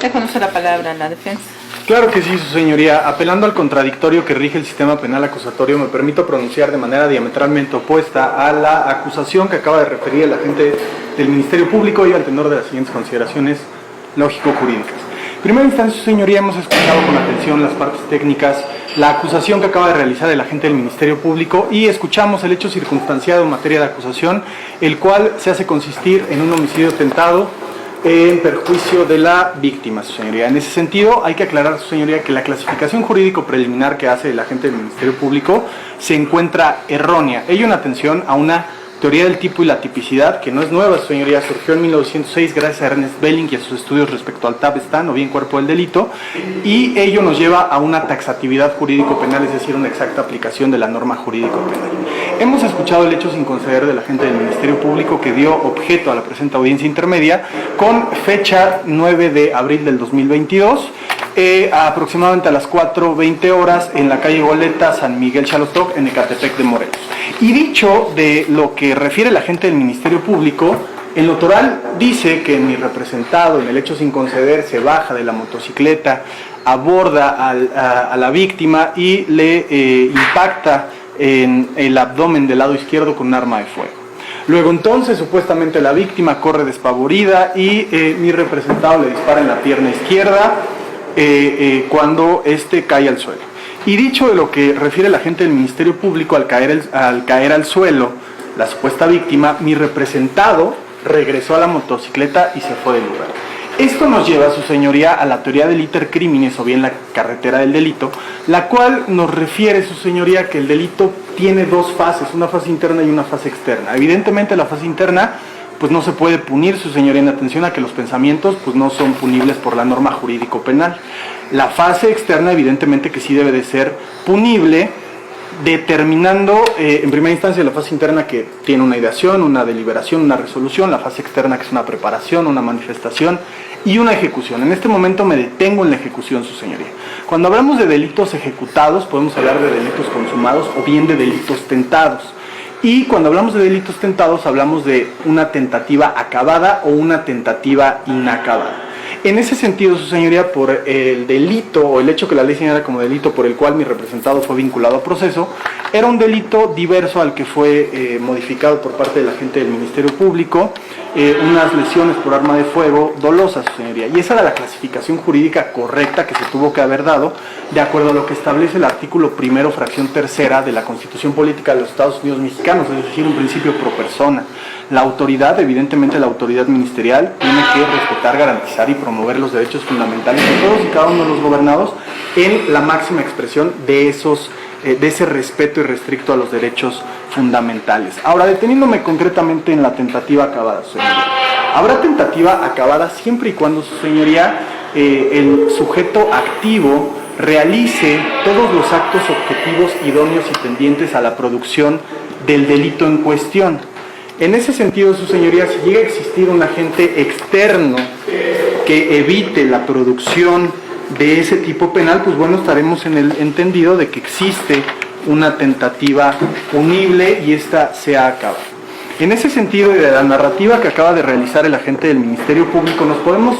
Le conoce la palabra la defensa. Claro que sí, su señoría. Apelando al contradictorio que rige el sistema penal acusatorio, me permito pronunciar de manera diametralmente opuesta a la acusación que acaba de referir el agente del Ministerio Público y al tenor de las siguientes consideraciones lógico-jurídicas. En primera instancia, su señoría, hemos escuchado con atención las partes técnicas, la acusación que acaba de realizar el agente del Ministerio Público y escuchamos el hecho circunstanciado en materia de acusación, el cual se hace consistir en un homicidio tentado en perjuicio de la víctima, su señoría. En ese sentido, hay que aclarar, su señoría, que la clasificación jurídico preliminar que hace el agente del Ministerio Público se encuentra errónea. Ello en atención a una teoría del tipo y la tipicidad, que no es nueva, su señoría, surgió en 1906 gracias a Ernest Belling y a sus estudios respecto al TAP-STAN, o bien cuerpo del delito, y ello nos lleva a una taxatividad jurídico-penal, es decir, una exacta aplicación de la norma jurídico-penal. Hemos escuchado el hecho sin conceder del agente del Ministerio Público que dio objeto a la presente audiencia intermedia con fecha 9 de abril del 2022, aproximadamente a las 4:20 horas en la calle Goleta, San Miguel Xalostoc, en Ecatepec de Morelos. Y dicho de lo que refiere el agente del Ministerio Público, en lo toral dice que mi representado en el hecho sin conceder se baja de la motocicleta, aborda a la víctima y le impacta en el abdomen del lado izquierdo con un arma de fuego. Luego entonces supuestamente la víctima corre despavorida y mi representado le dispara en la pierna izquierda cuando éste cae al suelo. Y dicho de lo que refiere el agente del Ministerio Público, al caer al suelo la supuesta víctima, mi representado regresó a la motocicleta y se fue del lugar. Esto nos lleva, su señoría, a la teoría del iter criminis, o bien la carretera del delito, la cual nos refiere, su señoría, que el delito tiene dos fases, una fase interna y una fase externa. Evidentemente la fase interna pues no se puede punir, su señoría, en atención a que los pensamientos pues no son punibles por la norma jurídico-penal. La fase externa evidentemente que sí debe de ser punible, determinando en primera instancia la fase interna que tiene una ideación, una deliberación, una resolución, la fase externa que es una preparación, una manifestación y una ejecución. En este momento me detengo en la ejecución, su señoría. Cuando hablamos de delitos ejecutados podemos hablar de delitos consumados o bien de delitos tentados. Y cuando hablamos de delitos tentados hablamos de una tentativa acabada o una tentativa inacabada. En ese sentido, su señoría, por el delito o el hecho que la ley señala como delito por el cual mi representado fue vinculado a proceso, era un delito diverso al que fue modificado por parte del agente del Ministerio Público, unas lesiones por arma de fuego dolosas, su señoría. Y esa era la clasificación jurídica correcta que se tuvo que haber dado de acuerdo a lo que establece el artículo primero, fracción tercera de la Constitución Política de los Estados Unidos Mexicanos, es decir, un principio pro persona. La autoridad, evidentemente la autoridad ministerial, tiene que respetar, garantizar y promover los derechos fundamentales de todos y cada uno de los gobernados en la máxima expresión de ese respeto irrestricto a los derechos fundamentales. Ahora, deteniéndome concretamente en la tentativa acabada, su señoría. Habrá tentativa acabada siempre y cuando, su señoría, el sujeto activo realice todos los actos objetivos, idóneos y tendientes a la producción del delito en cuestión. En ese sentido, su señoría, si llega a existir un agente externo que evite la producción de ese tipo penal, pues bueno, estaremos en el entendido de que existe una tentativa punible y esta se ha acabado. En ese sentido, y de la narrativa que acaba de realizar el agente del Ministerio Público, nos podemos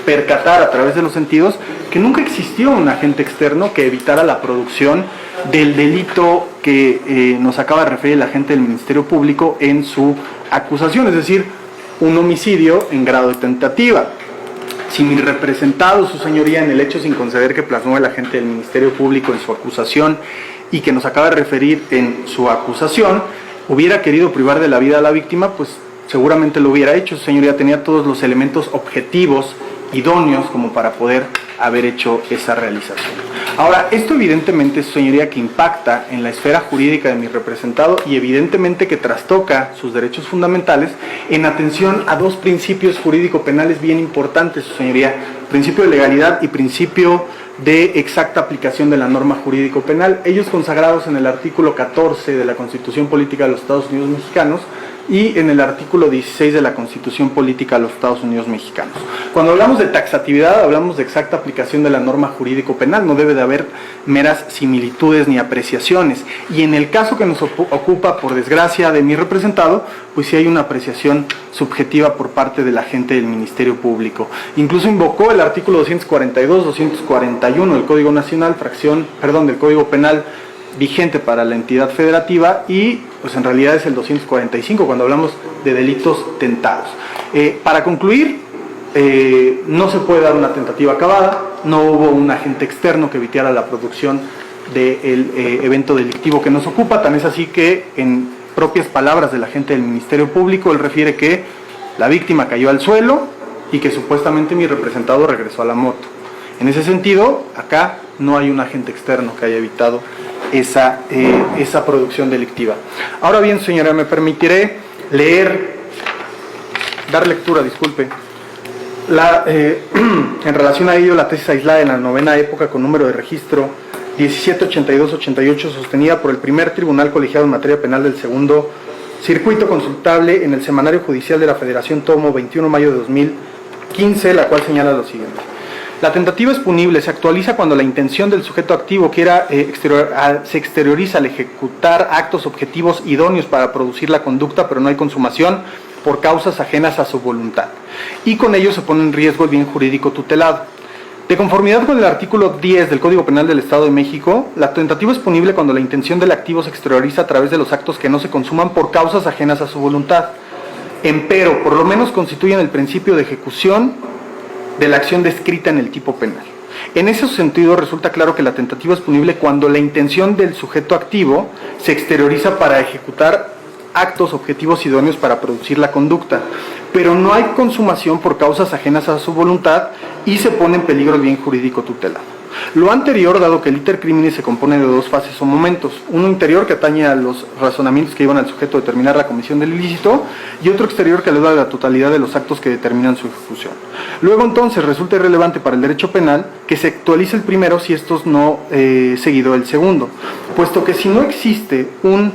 percatar a través de los sentidos que nunca existió un agente externo que evitara la producción del delito que nos acaba de referir el agente del Ministerio Público en su acusación, es decir, un homicidio en grado de tentativa. Si mi representado, su señoría, en el hecho sin conceder que plasmó el agente del Ministerio Público en su acusación y que nos acaba de referir en su acusación, hubiera querido privar de la vida a la víctima, pues seguramente lo hubiera hecho, su señoría, tenía todos los elementos objetivos idóneos como para poder haber hecho esa realización. Ahora, esto evidentemente, su señoría, que impacta en la esfera jurídica de mi representado y evidentemente que trastoca sus derechos fundamentales en atención a dos principios jurídico-penales bien importantes, su señoría, principio de legalidad y principio de exacta aplicación de la norma jurídico-penal, ellos consagrados en el artículo 14 de la Constitución Política de los Estados Unidos Mexicanos y en el artículo 16 de la Constitución Política de los Estados Unidos Mexicanos. Cuando hablamos de taxatividad, hablamos de exacta aplicación aplicación de la norma jurídico-penal, no debe de haber meras similitudes ni apreciaciones. Y en el caso que nos ocupa, por desgracia, de mi representado, pues sí hay una apreciación subjetiva por parte del agente del Ministerio Público. Incluso invocó el artículo 242, 241 del Código Nacional, del Código Penal vigente para la entidad federativa, y pues en realidad es el 245 cuando hablamos de delitos tentados. Para concluir, no se puede dar una tentativa acabada, no hubo un agente externo que evitara la producción del evento delictivo que nos ocupa, tan es así que en propias palabras del agente del Ministerio Público, él refiere que la víctima cayó al suelo y que supuestamente mi representado regresó a la moto. En ese sentido, acá no hay un agente externo que haya evitado esa producción delictiva. Ahora bien, señora, me permitiré dar lectura, disculpe, en relación a ello, la tesis aislada en la novena época con número de registro 1782-88, sostenida por el primer tribunal colegiado en materia penal del segundo circuito, consultable en el Semanario Judicial de la Federación, tomo 21 de mayo de 2015, la cual señala lo siguiente. La tentativa es punible, se actualiza cuando la intención del sujeto activo se exterioriza al ejecutar actos objetivos idóneos para producir la conducta, pero no hay consumación por causas ajenas a su voluntad, y con ello se pone en riesgo el bien jurídico tutelado. De conformidad con el artículo 10 del Código Penal del Estado de México, la tentativa es punible cuando la intención del activo se exterioriza a través de los actos que no se consuman por causas ajenas a su voluntad, empero por lo menos constituyen el principio de ejecución de la acción descrita en el tipo penal. En ese sentido, resulta claro que la tentativa es punible cuando la intención del sujeto activo se exterioriza para ejecutar actos objetivos idóneos para producir la conducta, pero no hay consumación por causas ajenas a su voluntad y se pone en peligro el bien jurídico tutelado. Lo anterior, dado que el iter criminis se compone de dos fases o momentos, uno interior que atañe a los razonamientos que llevan al sujeto a determinar la comisión del ilícito, y otro exterior que aluda a la totalidad de los actos que determinan su ejecución. Luego entonces resulta irrelevante para el derecho penal que se actualice el primero si estos no seguido el segundo, puesto que si no existe un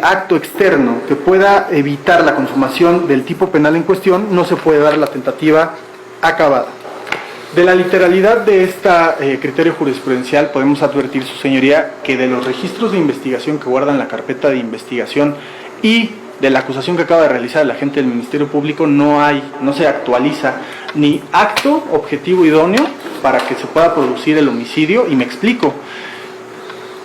acto externo que pueda evitar la consumación del tipo penal en cuestión, no se puede dar la tentativa acabada. De la literalidad de este criterio jurisprudencial podemos advertir, su señoría, que de los registros de investigación que guardan la carpeta de investigación y de la acusación que acaba de realizar el agente del Ministerio Público no se actualiza ni acto objetivo idóneo para que se pueda producir el homicidio, y me explico.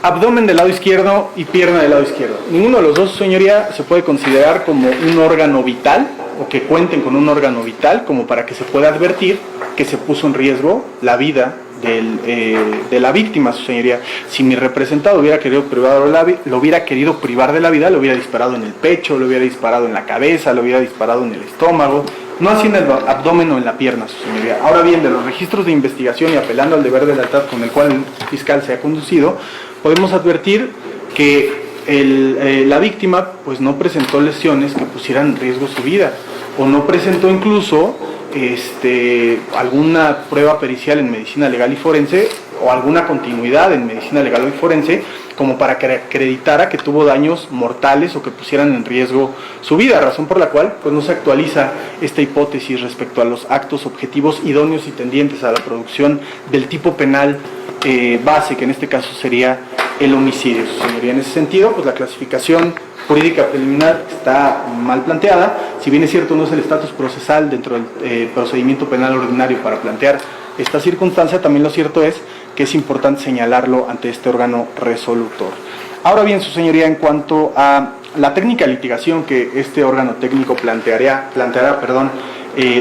Abdomen del lado izquierdo y pierna del lado izquierdo. Ninguno de los dos, señoría, se puede considerar como un órgano vital o que cuenten con un órgano vital como para que se pueda advertir que se puso en riesgo la vida de la víctima, su señoría. Si mi representado hubiera querido privar de la vida, le hubiera disparado en el pecho, le hubiera disparado en la cabeza, le hubiera disparado en el estómago, no así en el abdomen o en la pierna, su señoría. Ahora bien, de los registros de investigación y apelando al deber de lealtad con el cual el fiscal se ha conducido, podemos advertir que la víctima pues no presentó lesiones que pusieran en riesgo su vida, o no presentó incluso alguna prueba pericial en medicina legal y forense o alguna continuidad en medicina legal y forense como para que acreditara que tuvo daños mortales o que pusieran en riesgo su vida, razón por la cual pues no se actualiza esta hipótesis respecto a los actos objetivos idóneos y tendientes a la producción del tipo penal base, que en este caso sería el homicidio, su señoría. En ese sentido, pues la clasificación jurídica preliminar está mal planteada. Si bien es cierto, no es el estatus procesal dentro del procedimiento penal ordinario para plantear esta circunstancia, también lo cierto es que es importante señalarlo ante este órgano resolutor. Ahora bien, su señoría, en cuanto a la técnica de litigación que este órgano técnico planteará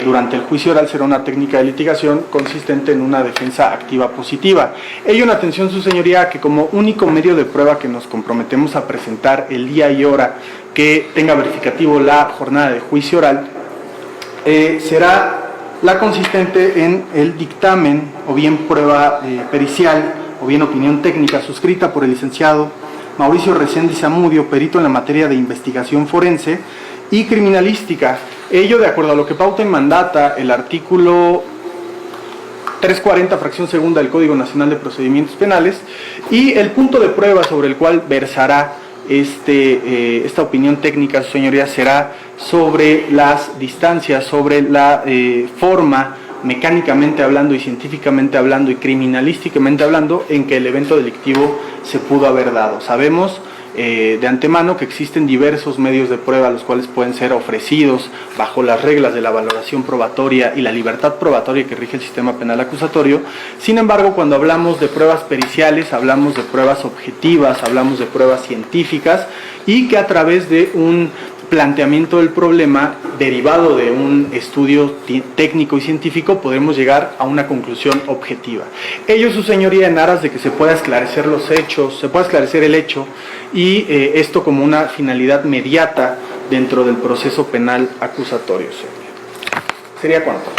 durante el juicio oral, será una técnica de litigación consistente en una defensa activa positiva. Ello en atención, su señoría, que como único medio de prueba que nos comprometemos a presentar el día y hora que tenga verificativo la jornada de juicio oral, será la consistente en el dictamen o bien prueba pericial o bien opinión técnica suscrita por el licenciado Mauricio Reséndiz Zamudio, perito en la materia de investigación forense y criminalística. Ello de acuerdo a lo que pauta y mandata el artículo 340, fracción segunda del Código Nacional de Procedimientos Penales, y el punto de prueba sobre el cual versará esta opinión técnica, su señoría, será sobre las distancias, sobre la forma mecánicamente hablando y científicamente hablando y criminalísticamente hablando en que el evento delictivo se pudo haber dado. Sabemos de antemano que existen diversos medios de prueba los cuales pueden ser ofrecidos bajo las reglas de la valoración probatoria y la libertad probatoria que rige el sistema penal acusatorio. Sin embargo, cuando hablamos de pruebas periciales, hablamos de pruebas objetivas, hablamos de pruebas científicas y que a través de un planteamiento del problema derivado de un estudio técnico y científico podemos llegar a una conclusión objetiva. Ello, su señoría, en aras de que se pueda esclarecer los hechos, se pueda esclarecer el hecho y esto como una finalidad mediata dentro del proceso penal acusatorio. Sería cuanto.